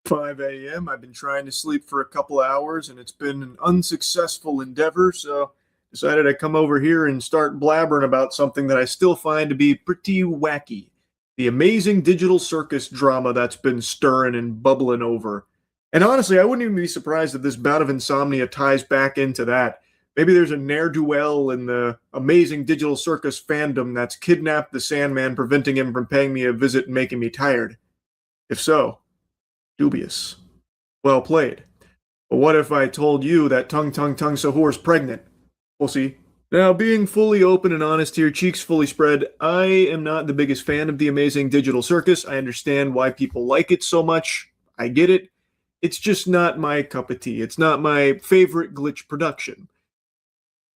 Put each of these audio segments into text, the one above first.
5 a.m. I've been trying to sleep for a couple hours and it's been an unsuccessful endeavor, so decided I'd come over here and start blabbering about something that I still find to be pretty wacky. The amazing digital circus drama that's been stirring and bubbling over. And honestly, I wouldn't even be surprised if this bout of insomnia ties back into that. Maybe there's a ne'er-do-well in the amazing digital circus fandom that's kidnapped the Sandman, preventing him from paying me a visit and making me tired. If so, dubious. Well played. But what if I told you that Tung Sahur's pregnant? We'll see. Now, being fully open and honest here, cheeks fully spread, I am not the biggest fan of the amazing digital circus. I understand why people like it so much. I get it. It's just not my cup of tea. It's not my favorite glitch production.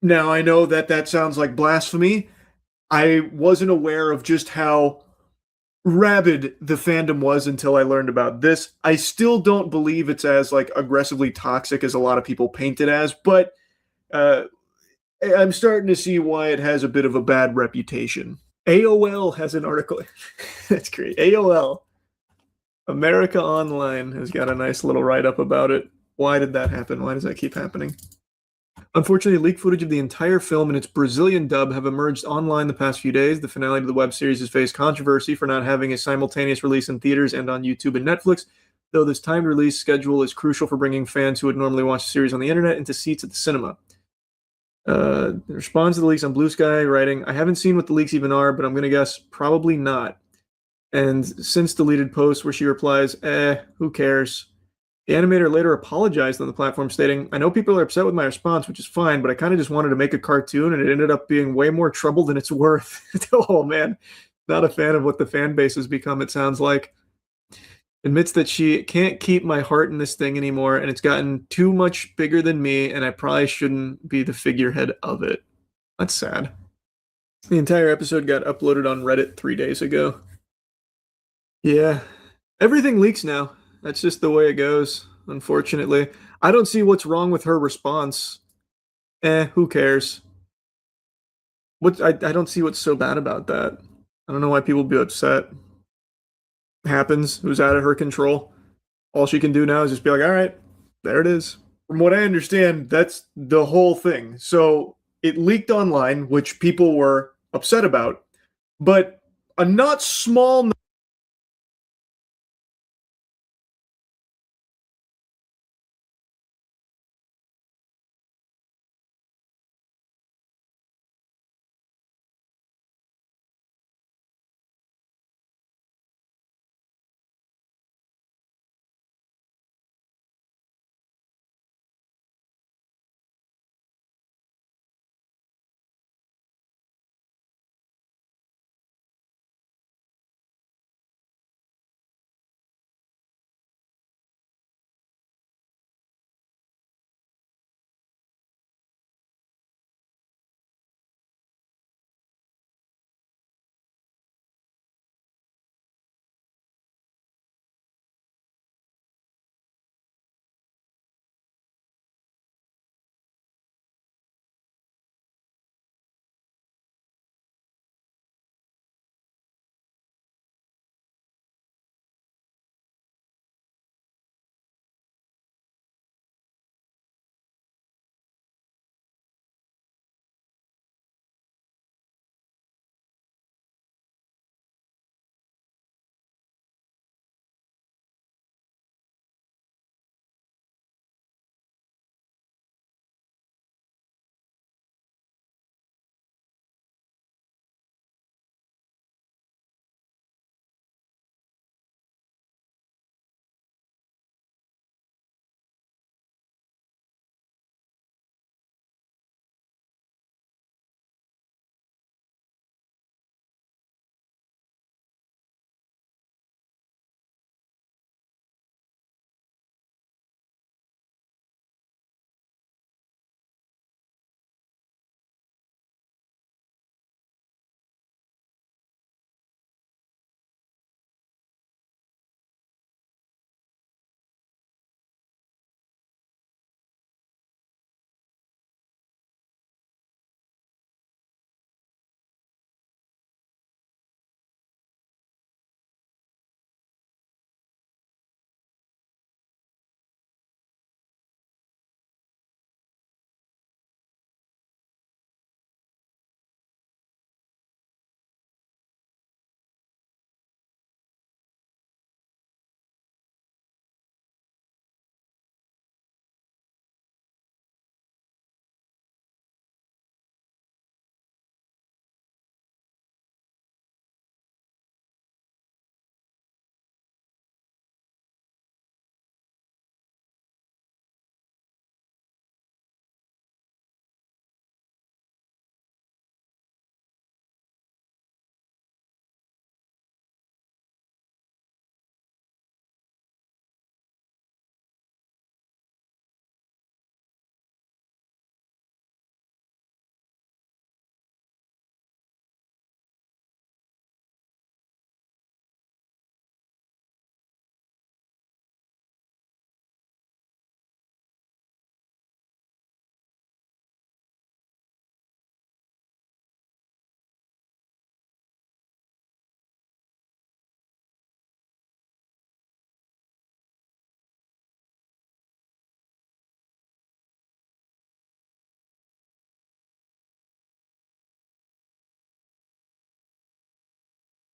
Now, I know that that sounds like blasphemy. I wasn't aware of just how rabid the fandom was until I learned about this. I still don't believe it's as like aggressively toxic as a lot of people paint it as, but uh, I'm starting to see why it has a bit of a bad reputation. AOL has an article. That's great. AOL, America Online, has got a nice little write up about it. Why did that happen? Why does that keep happening? Unfortunately, leaked footage of the entire film and its Brazilian dub have emerged online the past few days. The finale to the web series has faced controversy for not having a simultaneous release in theaters and on YouTube and Netflix, though this timed release schedule is crucial for bringing fans who would normally watch the series on the internet into seats at the cinema. Responds to the leaks on Blue Sky, writing, I haven't seen what the leaks even are, but I'm going to guess probably not. And since deleted post where she replies, who cares? The animator later apologized on the platform, stating, I know people are upset with my response, which is fine, but I kind of just wanted to make a cartoon, and it ended up being way more trouble than it's worth. Oh, man. Not a fan of what the fan base has become, it sounds like. Admits that she can't keep my heart in this thing anymore, and it's gotten too much bigger than me, and I probably shouldn't be the figurehead of it. That's sad. The entire episode got uploaded on Reddit 3 days ago. Yeah. Everything leaks now. That's just the way it goes, unfortunately. I don't see what's wrong with her response. Who cares? I don't see what's so bad about that. I don't know why people be upset. Happens. It was out of her control. All she can do now is just be like, all right, there it is. From what I understand, that's the whole thing. So it leaked online, which people were upset about, but a not small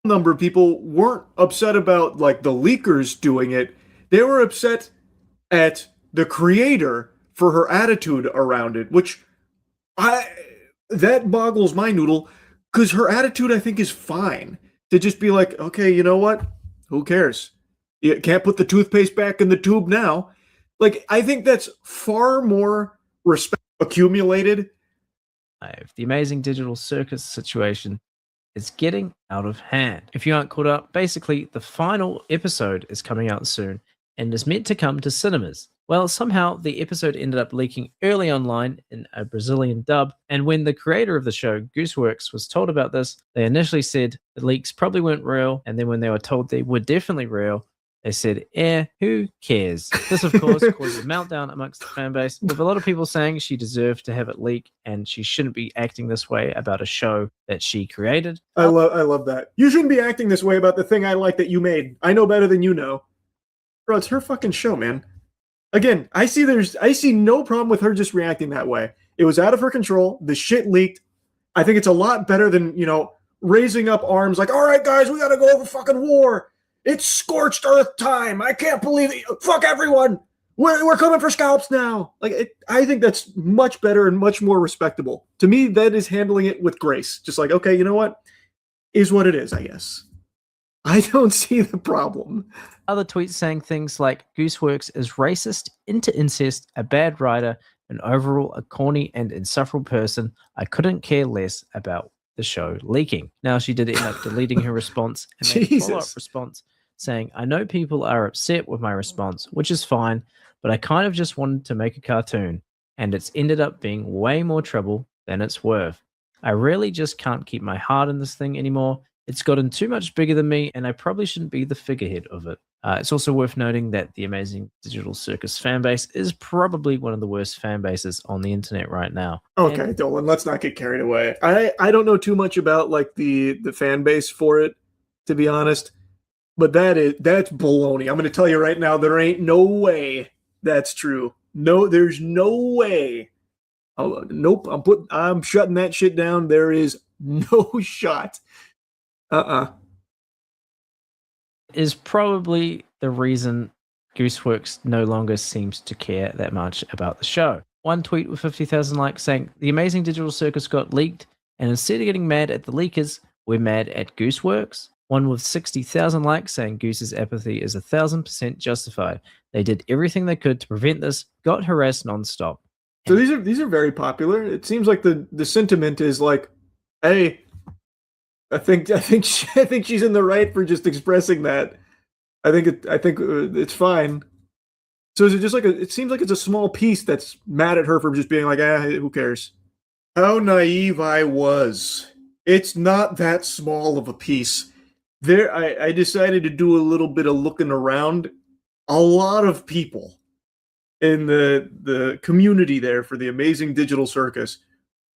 number of people weren't upset about like the leakers doing it. They were upset at the creator for her attitude around it, which that boggles my noodle because her attitude I think is fine to just be like, okay, you know what? Who cares? You can't put the toothpaste back in the tube now. Like, I think that's far more respect accumulated. The Amazing Digital Circus situation is getting out of hand. If you aren't caught up, basically the final episode is coming out soon and is meant to come to cinemas. Well, somehow the episode ended up leaking early online in a Brazilian dub, and when the creator of the show, Gooseworks, was told about this, they initially said the leaks probably weren't real, and then when they were told they were definitely real, they said, who cares? This, of course, caused a meltdown amongst the fan base, with a lot of people saying she deserved to have it leak and she shouldn't be acting this way about a show that she created. I love that. You shouldn't be acting this way about the thing I like that you made. I know better than you know. Bro, it's her fucking show, man. Again, I see no problem with her just reacting that way. It was out of her control. The shit leaked. I think it's a lot better than, raising up arms like, all right, guys, we got to go over fucking war. It's scorched earth time. I can't believe it. Fuck everyone. We're coming for scalps now. I think that's much better and much more respectable. To me, that is handling it with grace. Just like, okay, you know what? Is what it is, I guess. I don't see the problem. Other tweets saying things like Gooseworks is racist, into incest, a bad writer, and overall a corny and insufferable person. I couldn't care less about the show leaking. Now she did end up deleting her response and made a follow-up response saying, I know people are upset with my response, which is fine, but I kind of just wanted to make a cartoon, and it's ended up being way more trouble than it's worth. I really just can't keep my heart in this thing anymore. It's gotten too much bigger than me, and I probably shouldn't be the figurehead of it. It's also worth noting that the Amazing Digital Circus fan base is probably one of the worst fan bases on the internet right now. Okay, Dolan, let's not get carried away. I don't know too much about like the fan base for it, to be honest, but that's baloney. I'm going to tell you right now, there ain't no way that's true. No, there's no way. Oh, nope, I'm shutting that shit down. There is no shot. Is probably the reason Gooseworks no longer seems to care that much about the show. One tweet with 50,000 likes saying, the Amazing Digital Circus got leaked, and instead of getting mad at the leakers, we're mad at Gooseworks. One with 60,000 likes saying Goose's apathy is 1,000% justified. They did everything they could to prevent this, got harassed nonstop. So these are very popular. It seems like the sentiment is like, hey, I think she's in the right for just expressing that. I think it's fine. So is it just like it seems like it's a small piece that's mad at her for just being like, who cares? How naive I was. It's not that small of a piece. I decided to do a little bit of looking around. A lot of people in the community there for the Amazing Digital Circus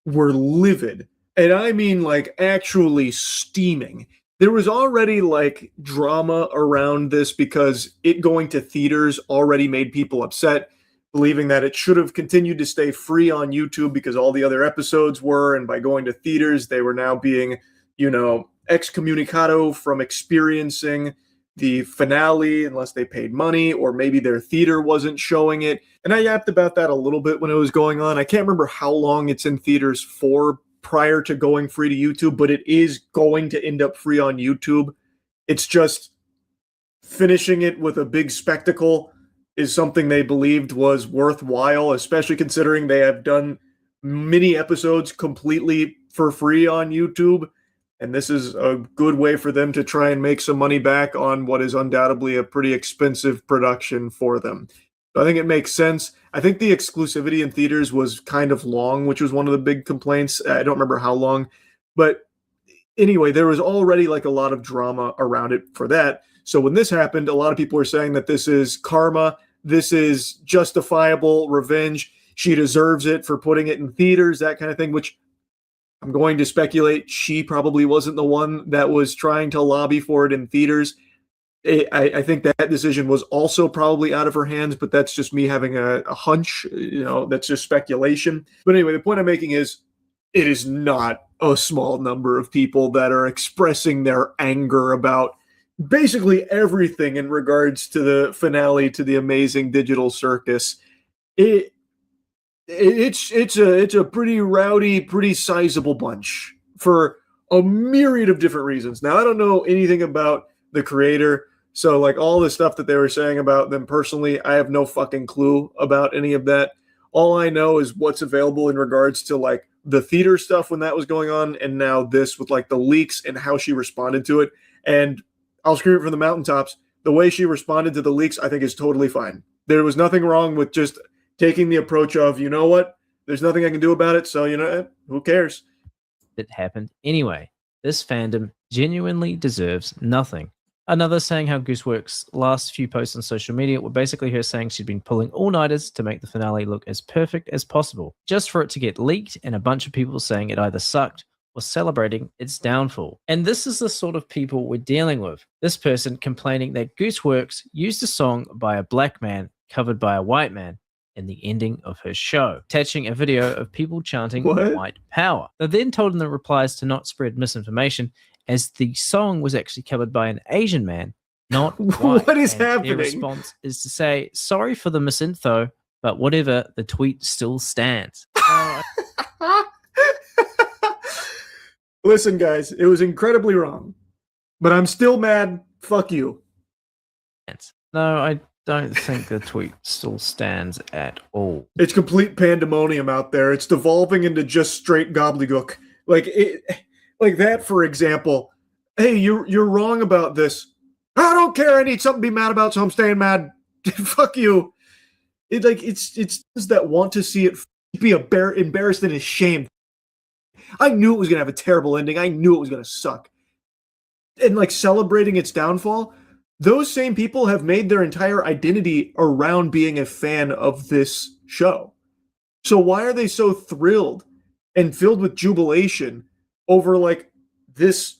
were livid. And I mean, like, actually steaming. There was already, like, drama around this because it going to theaters already made people upset, believing that it should have continued to stay free on YouTube because all the other episodes were, and by going to theaters, they were now being, excommunicado from experiencing the finale unless they paid money, or maybe their theater wasn't showing it. And I yapped about that a little bit when it was going on. I can't remember how long it's in theaters for prior to going free to YouTube, but it is going to end up free on YouTube. It's just finishing it with a big spectacle is something they believed was worthwhile, especially considering they have done many episodes completely for free on YouTube. And this is a good way for them to try and make some money back on what is undoubtedly a pretty expensive production for them. So I think it makes sense. I think the exclusivity in theaters was kind of long, which was one of the big complaints. I don't remember how long. But anyway, there was already like a lot of drama around it for that. So when this happened, a lot of people were saying that this is karma. This is justifiable revenge. She deserves it for putting it in theaters, that kind of thing, which I'm going to speculate she probably wasn't the one that was trying to lobby for it in theaters. I think that decision was also probably out of her hands, but that's just me having a hunch. That's just speculation. But anyway, the point I'm making is it is not a small number of people that are expressing their anger about basically everything in regards to the finale to the Amazing Digital Circus. It's a pretty rowdy, pretty sizable bunch for a myriad of different reasons. Now, I don't know anything about the creator, so like all the stuff that they were saying about them personally, I have no fucking clue about any of that. All I know is what's available in regards to like the theater stuff when that was going on, and now this with like the leaks and how she responded to it. And I'll scream it from the mountaintops. The way she responded to the leaks, I think is totally fine. There was nothing wrong with just taking the approach of, you know what, there's nothing I can do about it, so, you know, who cares? It happened anyway. This fandom genuinely deserves nothing. Another saying how Gooseworks' last few posts on social media were basically her saying she'd been pulling all-nighters to make the finale look as perfect as possible, just for it to get leaked and a bunch of people saying it either sucked or celebrating its downfall. And this is the sort of people we're dealing with. This person complaining that Gooseworks used a song by a black man covered by a white man in the ending of her show, attaching a video of people chanting white power. They're then told in the replies to not spread misinformation, as the song was actually covered by an Asian man, not white. What is and happening? Their response is to say, sorry for the misinfo, but whatever, the tweet still stands. Listen, guys, it was incredibly wrong, but I'm still mad. Fuck you. No, I don't think the tweet still stands at all. It's complete pandemonium out there. It's devolving into just straight gobbledygook. Like that, for example. Hey, you're wrong about this. I don't care. I need something to be mad about, so I'm staying mad. Fuck you. It's that want to see it be embarrassed and ashamed. I knew it was gonna have a terrible ending. I knew it was gonna suck. And like celebrating its downfall, those same people have made their entire identity around being a fan of this show. So why are they so thrilled and filled with jubilation over like this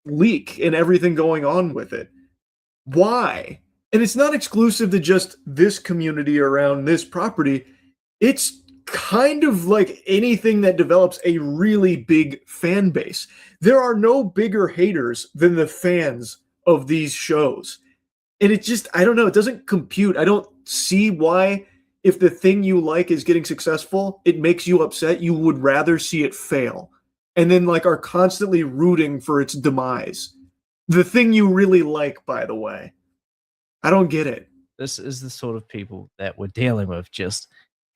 leak and everything going on with it? Why? And it's not exclusive to just this community around this property. It's kind of like anything that develops a really big fan base. There are no bigger haters than the fans of these shows. And it just, I don't know, it doesn't compute. I don't see why, if the thing you like is getting successful, it makes you upset. You would rather see it fail. And then like are constantly rooting for its demise. The thing you really like, by the way. I don't get it. This is the sort of people that we're dealing with, just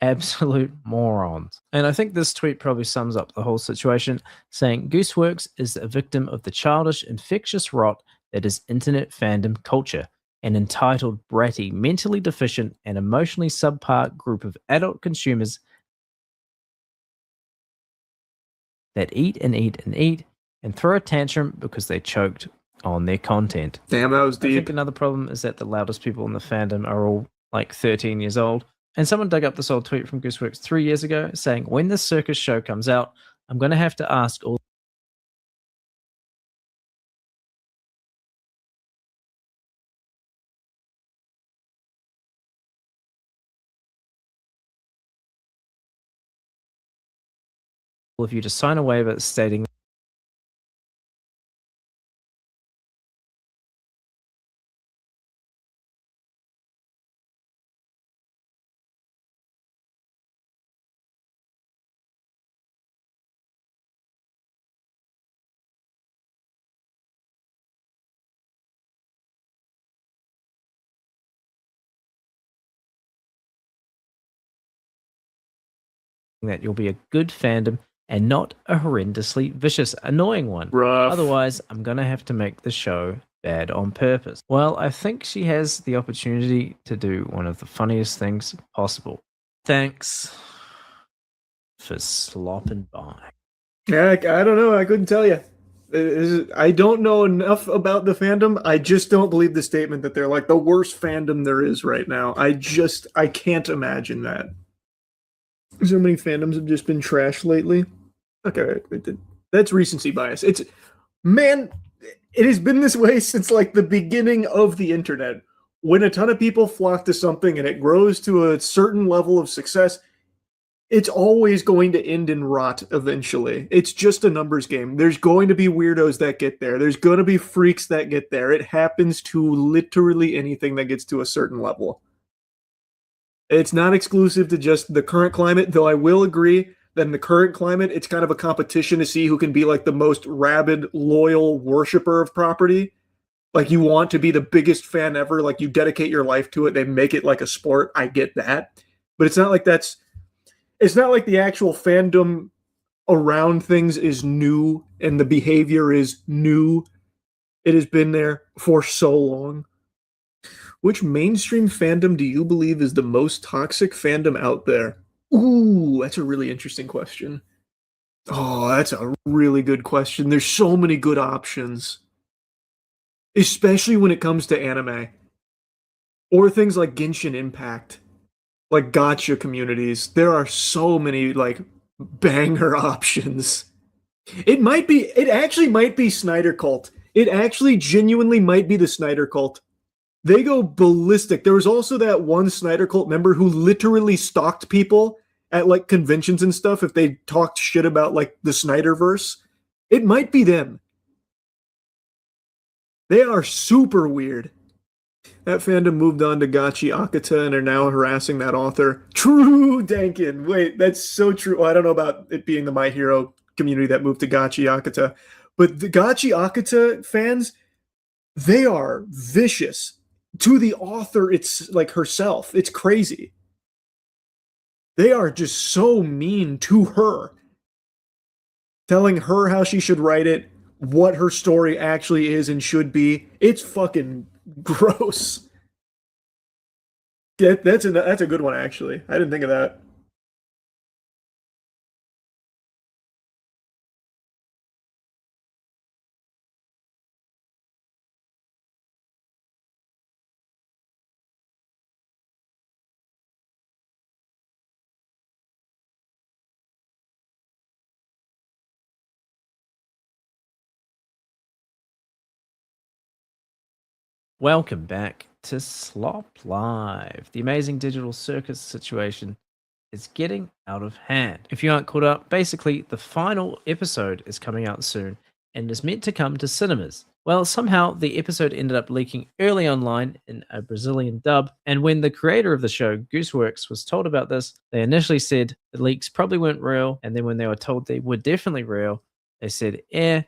absolute morons. And I think this tweet probably sums up the whole situation, saying Gooseworks is a victim of the childish, infectious rot that is internet fandom culture, an entitled, bratty, mentally deficient, and emotionally subpar group of adult consumers that eat and eat and eat and throw a tantrum because they choked on their content. Damn, that was deep. I think another problem is that the loudest people in the fandom are all like 13 years old. And someone dug up this old tweet from Gooseworks 3 years ago saying, when this circus show comes out, I'm going to have to ask all of you to sign a waiver stating that you'll be a good fandom and not a horrendously vicious, annoying one. Rough. Otherwise, I'm going to have to make the show bad on purpose. Well, I think she has the opportunity to do one of the funniest things possible. Thanks for slopping by. Yeah, I don't know. I couldn't tell you. I don't know enough about the fandom. I just don't believe the statement that they're like the worst fandom there is right now. I can't imagine that. So many fandoms have just been trash lately. Okay, that's recency bias. It has been this way since like the beginning of the internet. When a ton of people flock to something and it grows to a certain level of success, it's always going to end in rot eventually. It's just a numbers game. There's going to be weirdos that get there. There's going to be freaks that get there. It happens to literally anything that gets to a certain level. It's not exclusive to just the current climate, though I will agree that in the current climate, it's kind of a competition to see who can be like the most rabid, loyal worshiper of property. Like you want to be the biggest fan ever, like you dedicate your life to it, they make it like a sport. I get that. But it's not like the actual fandom around things is new and the behavior is new. It has been there for so long. Which mainstream fandom do you believe is the most toxic fandom out there? Ooh, that's a really interesting question. Oh, that's a really good question. There's so many good options, especially when it comes to anime or things like Genshin Impact, like gotcha communities. There are so many like banger options. It actually might be Snyder Cult. It actually genuinely might be the Snyder Cult. They go ballistic. There was also that one Snyder Cult member who literally stalked people at like conventions and stuff if they talked shit about like the Snyderverse. It might be them. They are super weird. That fandom moved on to Gachi Akata and are now harassing that author. True, Dankin. Wait, that's so true. Well, I don't know about it being the My Hero community that moved to Gachi Akata, but the Gachi Akata fans, they are vicious to the author. It's like herself. It's crazy. They are just so mean to her, telling her how she should write it, what her story actually is and should be. It's fucking gross. That's a good one actually. I didn't think of that. Welcome back to Slop Live. The amazing digital circus situation is getting out of hand. If you aren't caught up, basically the final episode is coming out soon and is meant to come to cinemas. Well, somehow the episode ended up leaking early online in a Brazilian dub, and when the creator of the show, Gooseworks, was told about this, they initially said the leaks probably weren't real, and then when they were told they were definitely real, they said,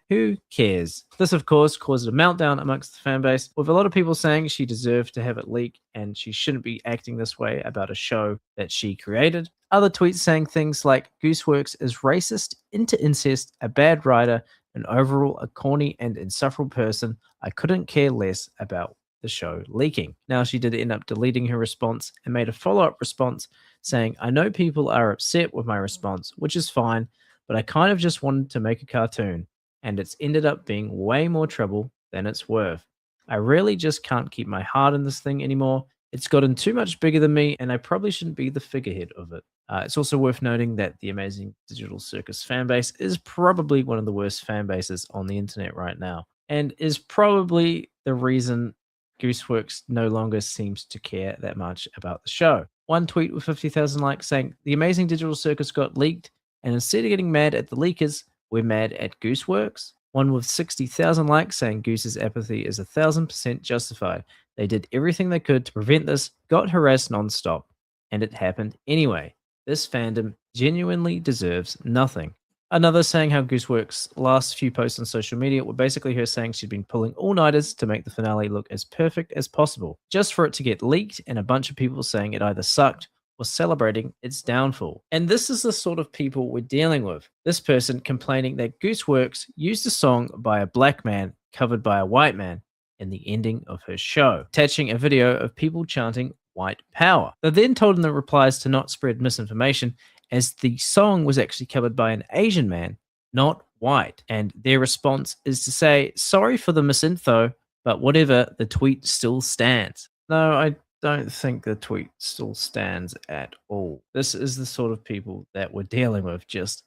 who cares? This, of course, caused a meltdown amongst the fan base, with a lot of people saying she deserved to have it leak and she shouldn't be acting this way about a show that she created. Other tweets saying things like, Gooseworks is racist, into incest, a bad writer, and overall a corny and insufferable person. I couldn't care less about the show leaking. Now, she did end up deleting her response and made a follow-up response saying, I know people are upset with my response, which is fine, but I kind of just wanted to make a cartoon, and it's ended up being way more trouble than it's worth. I really just can't keep my heart in this thing anymore. It's gotten too much bigger than me, and I probably shouldn't be the figurehead of it. It's also worth noting that the Amazing Digital Circus fan base is probably one of the worst fan bases on the internet right now, and is probably the reason Gooseworks no longer seems to care that much about the show. One tweet with 50,000 likes saying, The Amazing Digital Circus got leaked, and instead of getting mad at the leakers, we're mad at Gooseworks. One with 60,000 likes saying Goose's apathy is 1,000% justified. They did everything they could to prevent this, got harassed nonstop, and it happened anyway. This fandom genuinely deserves nothing. Another saying how Gooseworks' last few posts on social media were basically her saying she'd been pulling all-nighters to make the finale look as perfect as possible, just for it to get leaked and a bunch of people saying it either sucked was celebrating its downfall. And this is the sort of people we're dealing with. This person complaining that Gooseworks used a song by a black man covered by a white man in the ending of her show, attaching a video of people chanting white power. They're then told in the replies to not spread misinformation, as the song was actually covered by an Asian man, not white. And their response is to say, sorry for the misinfo, but whatever, the tweet still stands. No, I don't think the tweet still stands at all. This is the sort of people that we're dealing with, just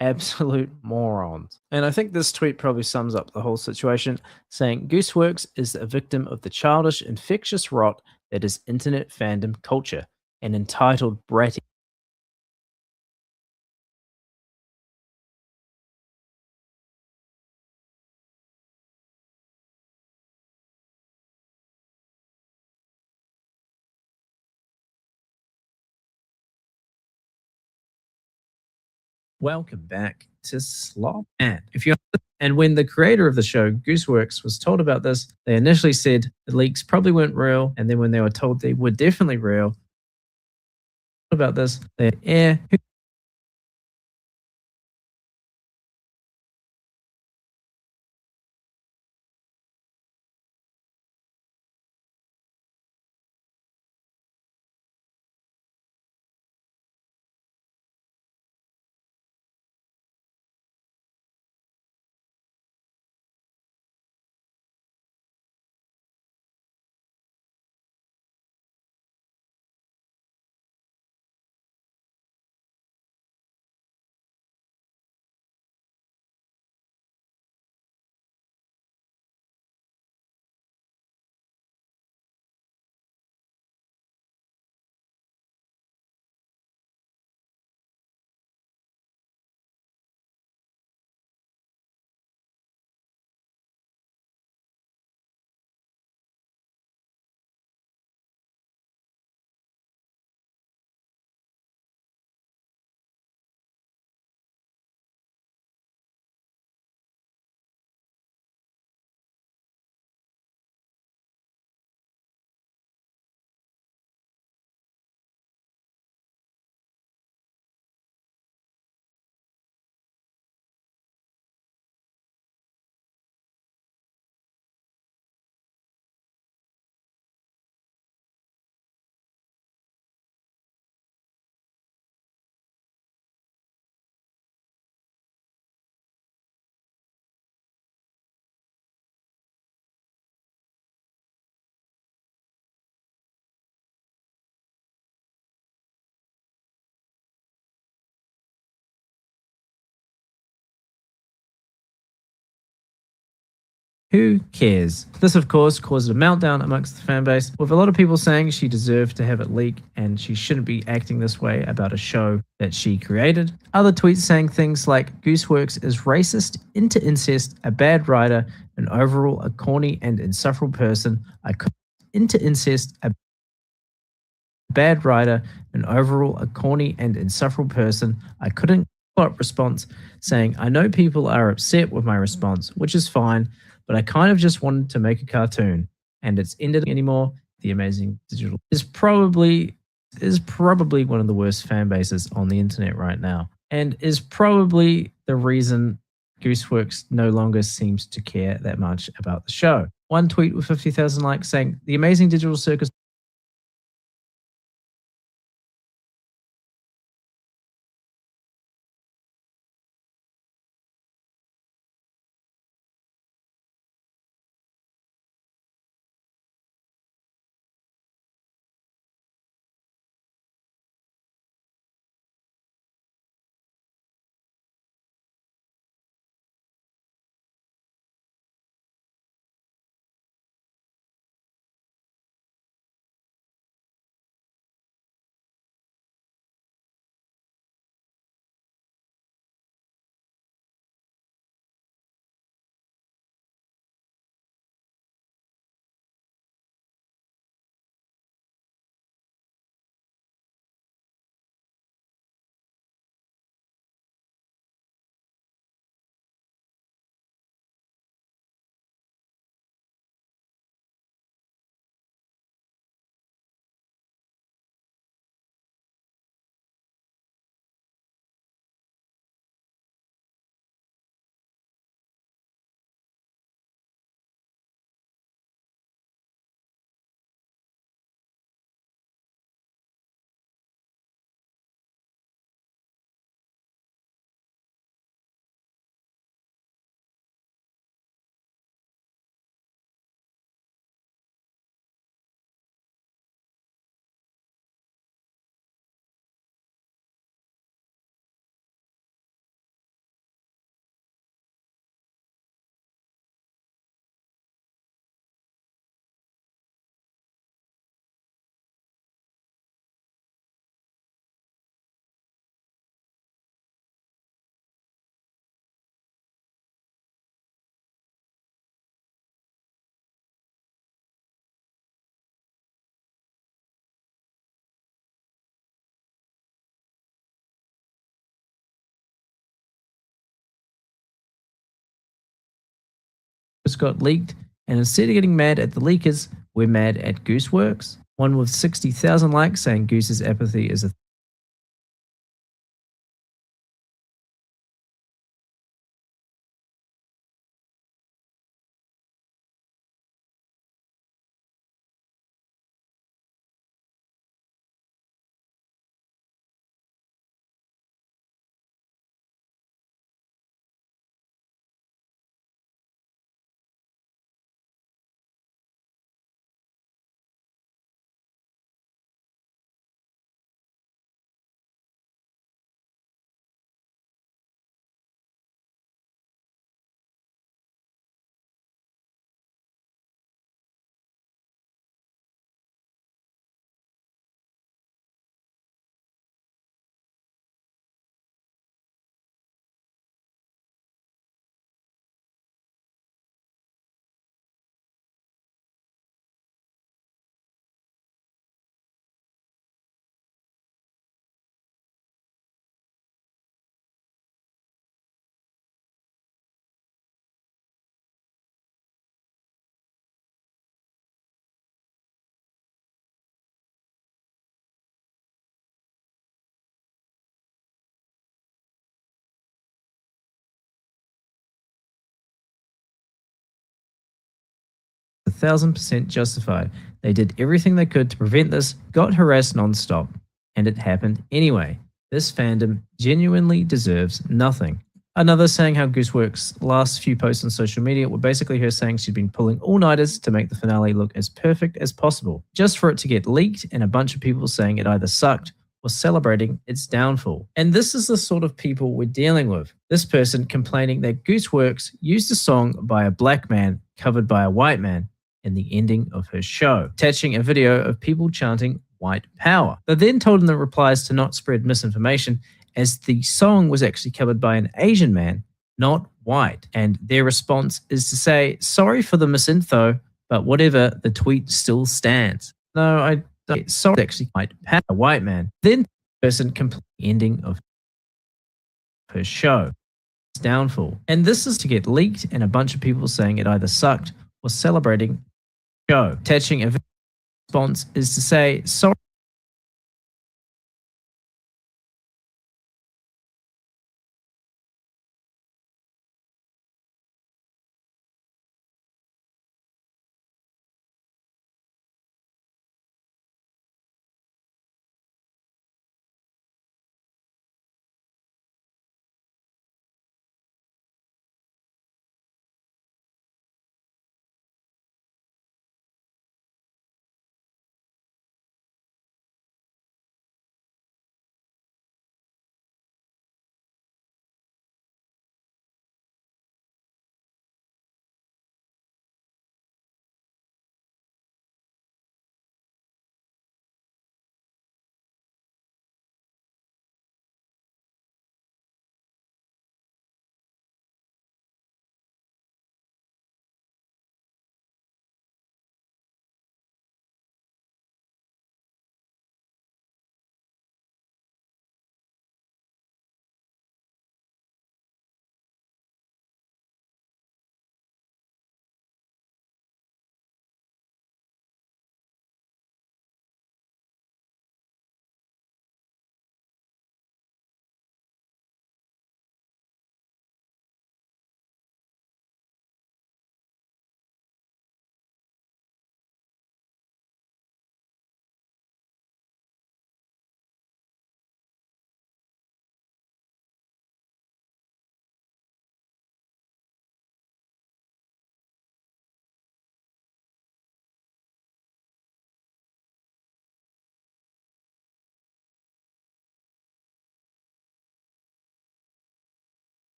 absolute morons. And I think this tweet probably sums up the whole situation, saying Gooseworks is a victim of the childish, infectious rot that is internet fandom culture, and entitled bratty Welcome back to Slop. And when the creator of the show, Gooseworks, was told about this, they initially said the leaks probably weren't real, and then when they were told they were definitely real about this, they Who cares? This, of course, caused a meltdown amongst the fanbase, with a lot of people saying she deserved to have it leak and she shouldn't be acting this way about a show that she created. Other tweets saying things like, Gooseworks is racist, into incest, a bad writer, and overall a corny and insufferable person. Into incest, a bad writer, and overall a corny and insufferable person. I couldn't follow up response saying, I know people are upset with my response, which is fine, but I kind of just wanted to make a cartoon, and it's ended anymore. The Amazing Digital is probably one of the worst fan bases on the internet right now, and is probably the reason Gooseworks no longer seems to care that much about the show. One tweet with 50,000 likes saying, The Amazing Digital Circus got leaked, and instead of getting mad at the leakers, we're mad at Gooseworks. One with 60,000 likes saying Goose's apathy is a 1,000% justified. They did everything they could to prevent this, got harassed non-stop, and it happened anyway. This fandom genuinely deserves nothing. Another saying how Gooseworks' last few posts on social media were basically her saying she'd been pulling all-nighters to make the finale look as perfect as possible, just for it to get leaked and a bunch of people saying it either sucked or celebrating its downfall. And this is the sort of people we're dealing with. This person complaining that Gooseworks used a song by a black man covered by a white man in the ending of her show, attaching a video of people chanting white power. They're then told in the replies to not spread misinformation, as the song was actually covered by an Asian man, not white. And their response is to say, sorry for the misinfo, but whatever, the tweet still stands. No, I don't. Sorry, actually white power, white man. Then person complete ending of her show. Downfall. And this is to get leaked and a bunch of people saying it either sucked or celebrating show. Attaching a response is to say, sorry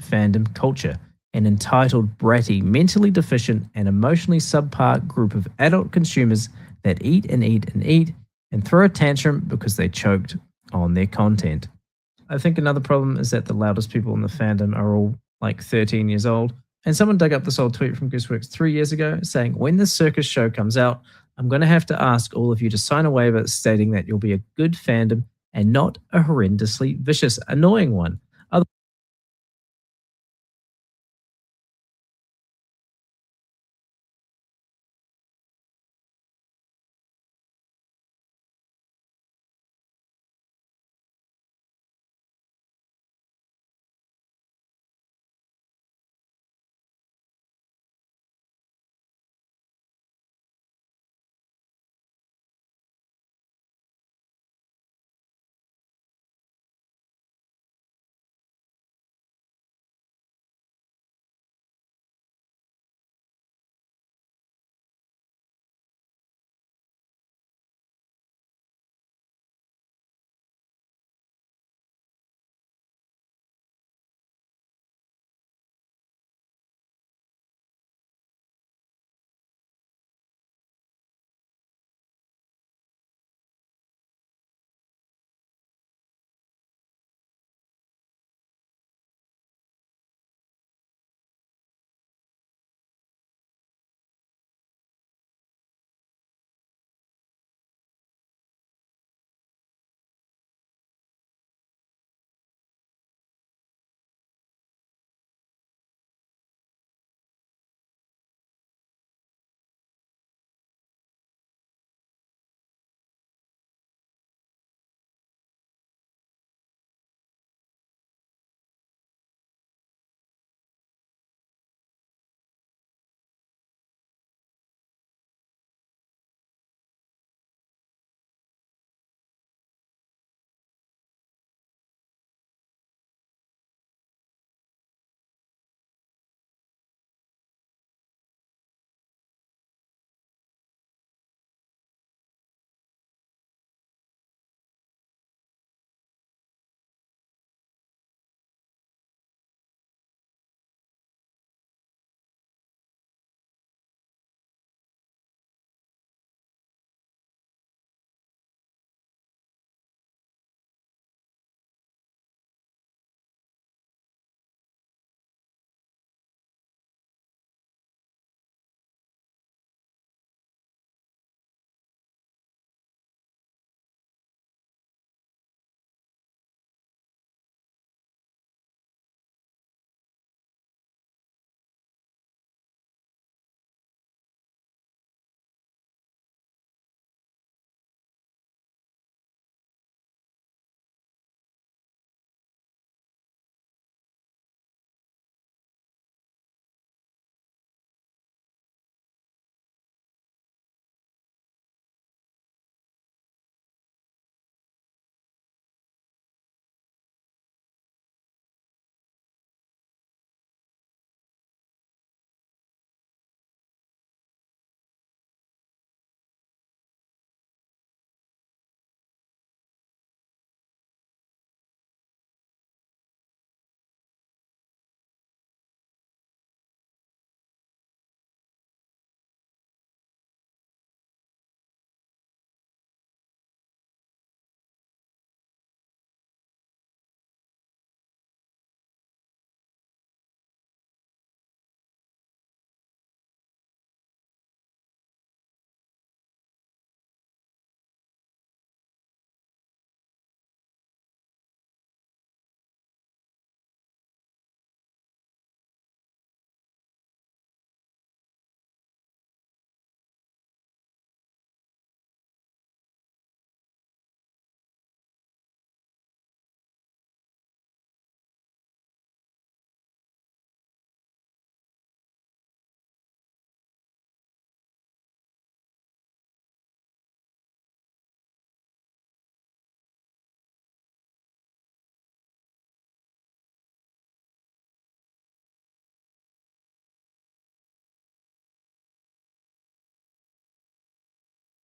fandom culture, an entitled, bratty, mentally deficient, and emotionally subpar group of adult consumers that eat and eat and eat and throw a tantrum because they choked on their content. I think another problem is that the loudest people in the fandom are all like 13 years old. And someone dug up this old tweet from Gooseworks 3 years ago saying, when this circus show comes out, I'm going to have to ask all of you to sign a waiver stating that you'll be a good fandom and not a horrendously vicious, annoying one.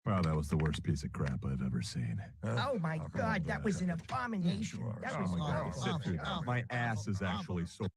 Wow, that was the worst piece of crap I've ever seen. Oh my God, that was an abomination. Sure. That Oh was my God, awful. sit through that. My ass is actually sore.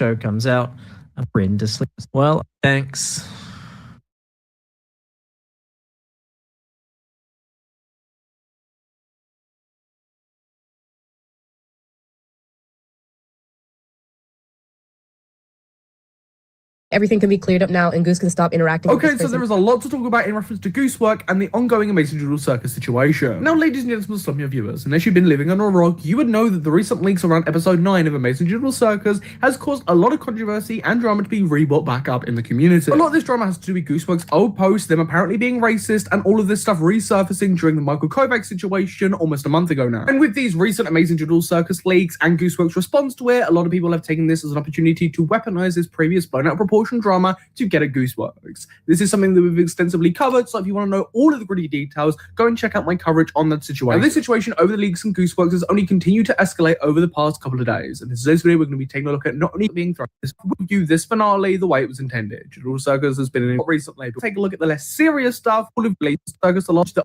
show comes out, a friend is sleep. Well, thanks. Everything can be cleared up now and Goose can stop interacting with Okay, this so person. there is a lot to talk about in reference to Goosework and the ongoing Amazing Digital Circus situation. Now, ladies and gentlemen, some of your viewers, unless you've been living under a rock, you would know that the recent leaks around episode 9 of Amazing Digital Circus has caused a lot of controversy and drama to be rebrought back up in the community. A lot of this drama has to do with Goosework's old posts, them apparently being racist, and all of this stuff resurfacing during the Michael Kovacs situation almost a month ago now. And with these recent Amazing Digital Circus leaks and Goosework's response to it, a lot of people have taken this as an opportunity to weaponize this previous blown out proportion drama to get at Gooseworks. This is something that we've extensively covered, so if you want to know all of the gritty details, go and check out my coverage on that situation. Now, this situation over the leaks and Gooseworks has only continued to escalate over the past couple of days, and in today's video we're going to be taking a look at not only being thrown this review this finale the way it was intended. Digital Circus has been in it recently, but take a look at the less serious stuff, all of the Circus, the launch that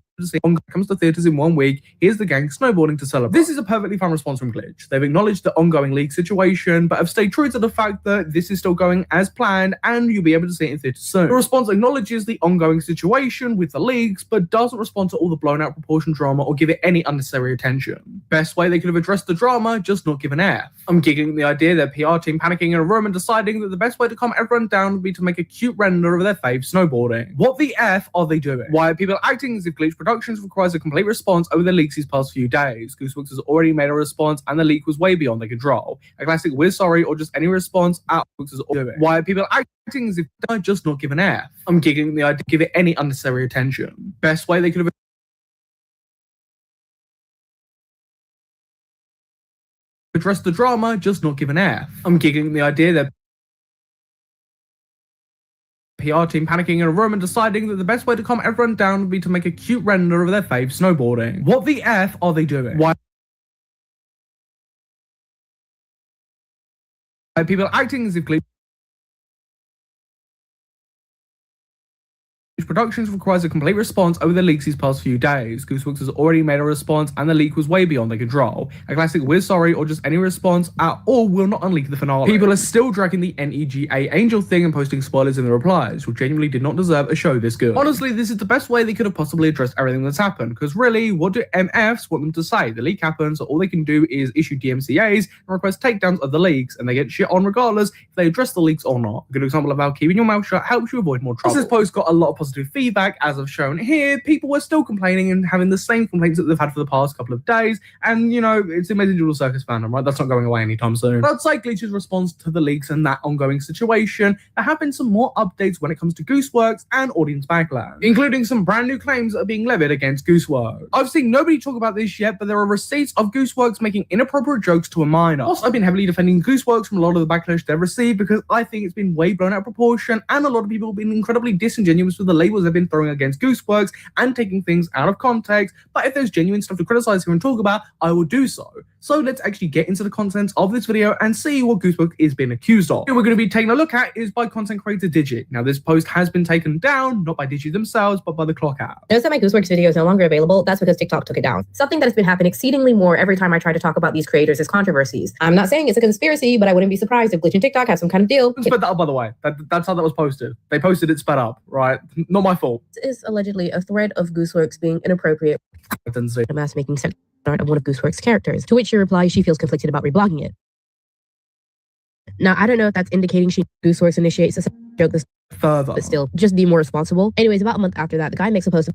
comes to theaters in 1 week. Here's the gang snowboarding to celebrate. This is a perfectly fine response from Glitch. They've acknowledged the ongoing leak situation, but have stayed true to the fact that this is still going as planned, and you'll be able to see it in theaters soon. The response acknowledges the ongoing situation with the leaks, but doesn't respond to all the blown out proportion drama or give it any unnecessary attention. Best way they could have addressed the drama, just not give an F. I'm giggling at the idea their PR team panicking in a room and deciding that the best way to calm everyone down would be to make a cute render of their fave snowboarding. What the F are they doing? Why are people acting as if Glitch Productions requires a complete response over the leaks these past few days? Gooseworks has already made a response and the leak was way beyond their control. A classic we're sorry or just any response at Gooseworks is doing. Why are people acting as if they just not give an F? I'm giggling at the idea give it any unnecessary attention. Best way they could have addressed the drama, just not give an F. I'm giggling at the idea that PR team panicking in a room and deciding that the best way to calm everyone down would be to make a cute render of their fave snowboarding. What the F are they doing? Why are people acting as if Glitch Productions requires a complete response over the leaks these past few days? Gooseworks has already made a response and the leak was way beyond their control. A classic we're sorry or just any response at all will not unleak the finale. People are still dragging the NEGA Angel thing and posting spoilers in the replies, which genuinely did not deserve a show this good. Honestly, this is the best way they could have possibly addressed everything that's happened, because really, what do MFs want them to say? The leak happens, so all they can do is issue DMCAs and request takedowns of the leaks, and they get shit on regardless if they address the leaks or not. A good example of how keeping your mouth shut helps you avoid more trouble. This post got a lot of positive feedback, as I've shown here. People were still complaining and having the same complaints that they've had for the past couple of days, and you know, it's Amazing Digital Circus fandom, right? That's not going away anytime soon. But outside Glitch's response to the leaks and that ongoing situation, there have been some more updates when it comes to Gooseworks and audience backlash, including some brand new claims that are being levied against Gooseworks. I've seen nobody talk about this yet, but there are receipts of Gooseworks making inappropriate jokes to a minor. Whilst I've been heavily defending Gooseworks from a lot of the backlash they've received because I think it's been way blown out of proportion, and a lot of people have been incredibly disingenuous with the labels they've been throwing against Gooseworks and taking things out of context. But if there's genuine stuff to criticize here and talk about, I will do so. So let's actually get into the contents of this video and see what Gooseworks is being accused of. What we're going to be taking a look at is by content creator Digit. Now, this post has been taken down, not by Digit themselves, but by the Clock app. Notice that my Gooseworks video is no longer available. That's because TikTok took it down. Something that has been happening exceedingly more every time I try to talk about these creators is controversies. I'm not saying it's a conspiracy, but I wouldn't be surprised if Glitch and TikTok have some kind of deal. Sped that up, by the way. That's how that was posted. They posted it sped up, right? Not my fault. This is allegedly a thread of Gooseworks being inappropriate. I didn't see. A mass making sex art of one of Gooseworks' characters, to which she replies she feels conflicted about reblogging it. Now, I don't know if that's indicating Gooseworks initiates a joke this Further. but still, just be more responsible. Anyways, about a month after that, the guy makes a post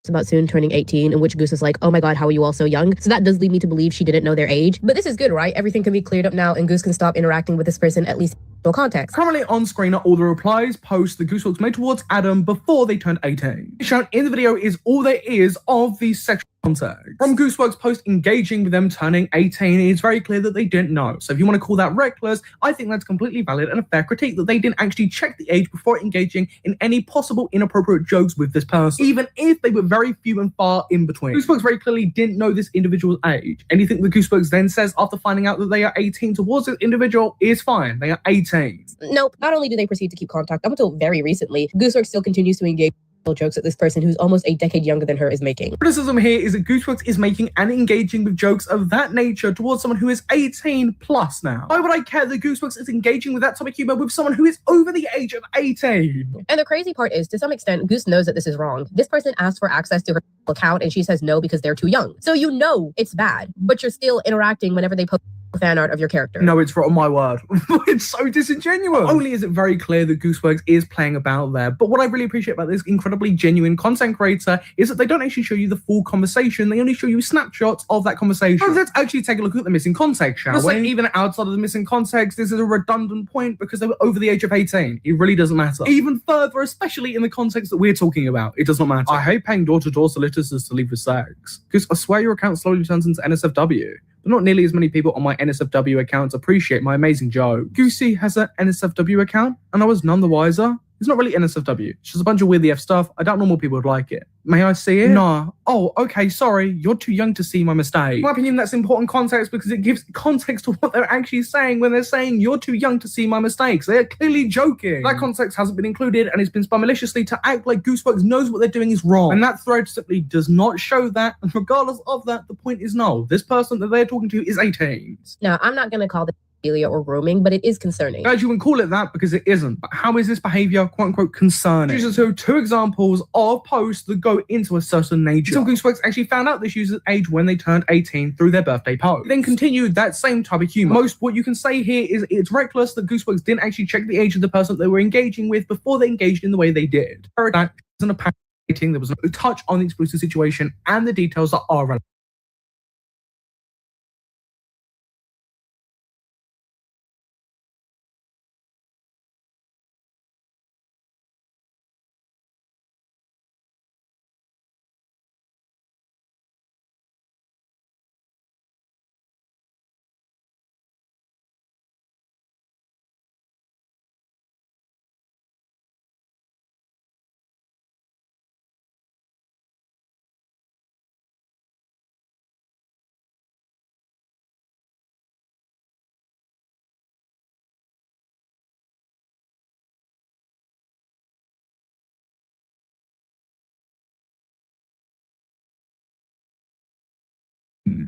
about soon turning 18, in which Goose is like, oh my god, how are you all so young? So that does lead me to believe she didn't know their age. But this is good, right? Everything can be cleared up now and Goose can stop interacting with this person, at least context. Currently on screen are all the replies, posts the Gooseworks made towards Adam before they turned 18. Shown in the video is all there is of the sexual context. From Gooseworks post engaging with them turning 18, it's very clear that they didn't know. So if you want to call that reckless, I think that's completely valid and a fair critique that they didn't actually check the age before engaging in any possible inappropriate jokes with this person, even if they were very few and far in between. Gooseworks very clearly didn't know this individual's age. Anything that Gooseworks then says after finding out that they are 18 towards this individual is fine. They are 18. Nope. Not only do they proceed to keep contact, up until very recently, Gooseworks still continues to engage jokes that this person who's almost a decade younger than her is making. Criticism here is that Gooseworks is making and engaging with jokes of that nature towards someone who is 18 plus now. Why would I care that Gooseworks is engaging with that type of humor with someone who is over the age of 18? And the crazy part is, to some extent, Goose knows that this is wrong. This person asked for access to her account and she says no because they're too young. So you know it's bad, but you're still interacting whenever they post fan art of your character. No, it's on my word. It's so disingenuous. Not only is it very clear that Gooseworks is playing about there, but what I really appreciate about this incredibly genuine content creator is that they don't actually show you the full conversation. They only show you snapshots of that conversation. So let's actually take a look at the missing context, shall we? Even outside of the missing context, this is a redundant point because they were over the age of 18. It really doesn't matter. Even further, especially in the context that we're talking about, it does not matter. I hate paying door-to-door solicitors to leave for sex because I swear your account slowly turns into NSFW. But not nearly as many people on my NSFW accounts appreciate my amazing joke. Goosey has an NSFW account, and I was none the wiser. It's not really NSFW. It's just a bunch of weird EF stuff. I doubt normal people would like it. May I see it? Nah. Oh, okay, sorry. You're too young to see my mistake. In my opinion, that's important context because it gives context to what they're actually saying when they're saying you're too young to see my mistakes. They're clearly joking. That context hasn't been included and it's been spun maliciously to act like Gooseworks knows what they're doing is wrong. And that thread simply does not show that. And regardless of that, the point is no. This person that they're talking to is 18. Now, I'm not going to call this pedophilia or grooming, but it is concerning. Guys, you can call it that because it isn't. But how is this behavior, quote unquote, concerning? Users show two examples of posts that go into a certain nature. Some Gooseworks actually found out this user's age when they turned 18 through their birthday post. Then continued that same type of humor. Most what you can say here is it's reckless that Gooseworks didn't actually check the age of the person they were engaging with before they engaged in the way they did. That isn't a there was no touch on the exclusive situation and the details that are relevant.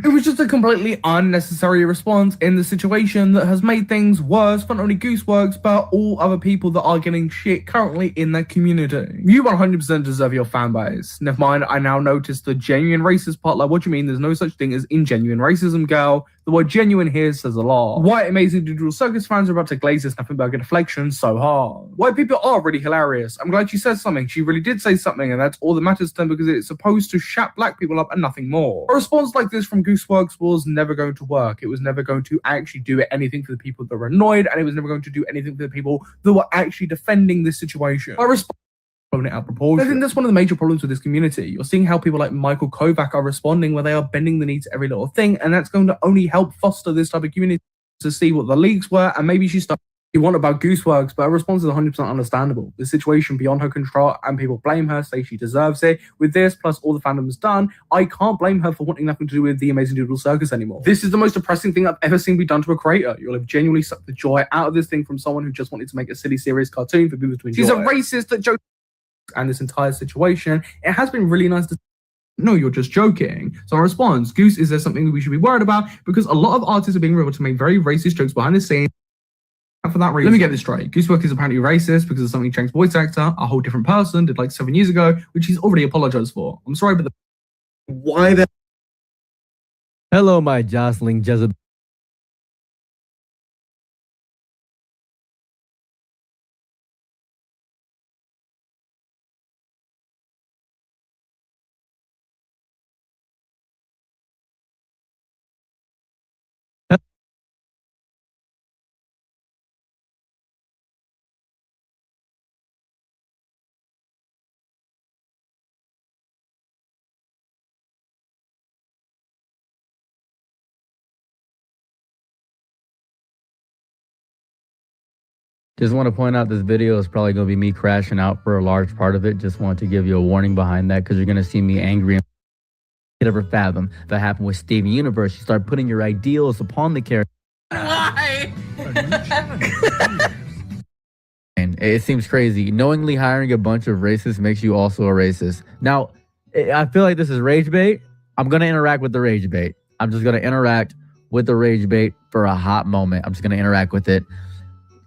It was just a completely unnecessary response in the situation that has made things worse for not only Gooseworks, but all other people that are getting shit currently in their community. You 100% deserve your fanbase. Never mind, I now notice the genuine racist part. Like, what do you mean? There's no such thing as ingenuine racism, girl. The word genuine here says a lot. White Amazing Digital Circus fans are about to glaze this Snappenberger deflection so hard. White people are really hilarious. I'm glad she said something. She really did say something, and that's all that matters to them because it's supposed to shut black people up and nothing more. A response like this from Gooseworks was never going to work. It was never going to actually do anything for the people that were annoyed, and it was never going to do anything for the people that were actually defending this situation. I respond it out of proportion. I think that's one of the major problems with this community. You're seeing how people like Michael Kovac are responding where they are bending the knee to every little thing, and that's going to only help foster this type of community to see what the leaks were, and maybe she started you want about Gooseworks, but her response is 100% understandable. The situation beyond her control, and people blame her, say she deserves it. With this, plus all the fandom's done, I can't blame her for wanting nothing to do with the Amazing Digital Circus anymore. This is the most depressing thing I've ever seen be done to a creator. You'll have genuinely sucked the joy out of this thing from someone who just wanted to make a silly, serious cartoon for people to enjoy. She's a racist that jokes and this entire situation. It has been really nice to no, you're just joking. So in response, Goose, is there something that we should be worried about? Because a lot of artists are being able to make very racist jokes behind the scenes. For that reason, let me get this straight. Goosework is apparently racist because of something Chang's voice actor, a whole different person, did like 7 years ago, which he's already apologized for. I'm sorry, but Why the Hello, my Jostling Jezebel. Just want to point out this video is probably going to be me crashing out for a large part of it. Just want to give you a warning behind that because you're going to see me angry. Could ever fathom that happened with Steven Universe. You start putting your ideals upon the character. Why? And it seems crazy. Knowingly hiring a bunch of racists makes you also a racist. Now, I feel like this is rage bait. I'm going to interact with the rage bait. I'm just going to interact with the rage bait for a hot moment. I'm just going to interact with it.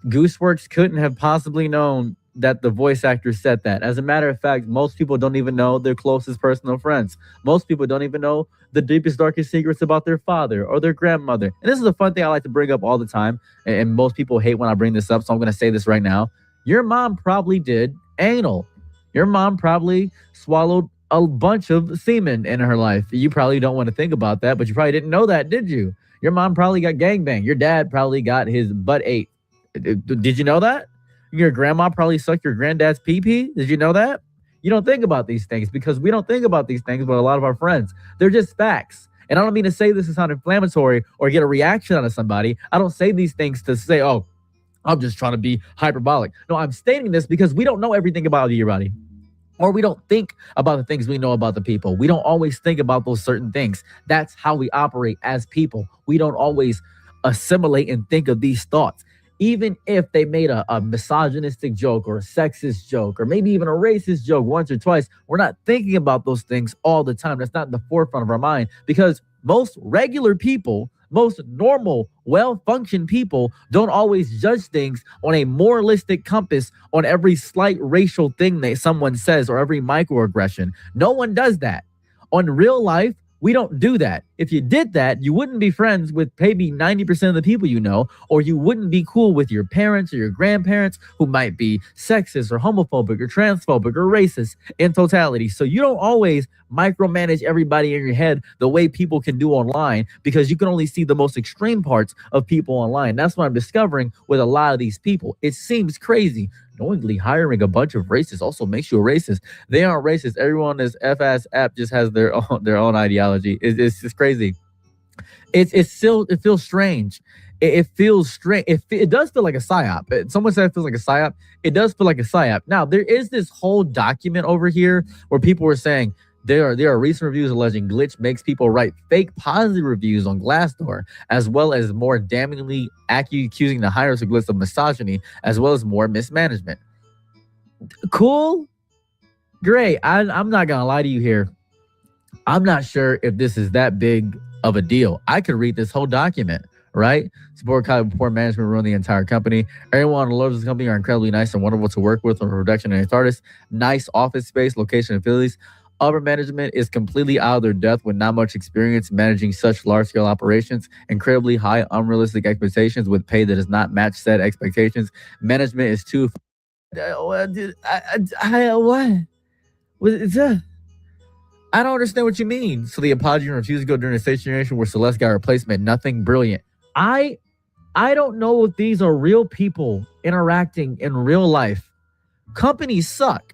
Gooseworks couldn't have possibly known that the voice actor said that. As a matter of fact, most people don't even know their closest personal friends. Most people don't even know the deepest, darkest secrets about their father or their grandmother. And this is a fun thing I like to bring up all the time. And most people hate when I bring this up, so I'm going to say this right now. Your mom probably did anal. Your mom probably swallowed a bunch of semen in her life. You probably don't want to think about that, but you probably didn't know that, did you? Your mom probably got gangbanged. Your dad probably got his butt ate. Did you know that? Your grandma probably sucked your granddad's pee-pee. Did you know that? You don't think about these things because we don't think about these things, but a lot of our friends, they're just facts. And I don't mean to say this to sound inflammatory or get a reaction out of somebody. I don't say these things to say, oh, I'm just trying to be hyperbolic. No, I'm stating this because we don't know everything about your body. Or we don't think about the things we know about the people. We don't always think about those certain things. That's how we operate as people. We don't always assimilate and think of these thoughts. Even if they made a misogynistic joke or a sexist joke or maybe even a racist joke once or twice, we're not thinking about those things all the time. That's not in the forefront of our mind because most regular people, most normal, well-functioned people don't always judge things on a moralistic compass on every slight racial thing that someone says or every microaggression. No one does that. On real life, we don't do that. If you did that, you wouldn't be friends with maybe 90% of the people you know, or you wouldn't be cool with your parents or your grandparents who might be sexist or homophobic or transphobic or racist in totality. So you don't always micromanage everybody in your head the way people can do online because you can only see the most extreme parts of people online. That's what I'm discovering with a lot of these people. It seems crazy. Knowingly hiring a bunch of racists also makes you a racist. They aren't racist. Everyone on this F-ass app just has their own ideology. It's just crazy. It feels strange. It feels strange. It does feel like a psyop. Someone said it feels like a psyop. It does feel like a psyop. Now, there is this whole document over here where people were saying, there are recent reviews alleging Glitch makes people write fake positive reviews on Glassdoor, as well as more damningly accusing the hires of Glitch of misogyny, as well as more mismanagement. Cool. Great. I'm not going to lie to you here. I'm not sure if this is that big of a deal. I could read this whole document, right? Support poor management ruin the entire company. Everyone who loves this company are incredibly nice and wonderful to work with on production and artists. Nice office space, location, and facilities. Upper management is completely out of their depth with not much experience managing such large-scale operations, incredibly high, unrealistic expectations with pay that does not match said expectations. Management is too... What? What is that? I don't understand what you mean. So the apology refused to go during the station where Celeste got a replacement. Nothing brilliant. I don't know if these are real people interacting in real life. Companies suck.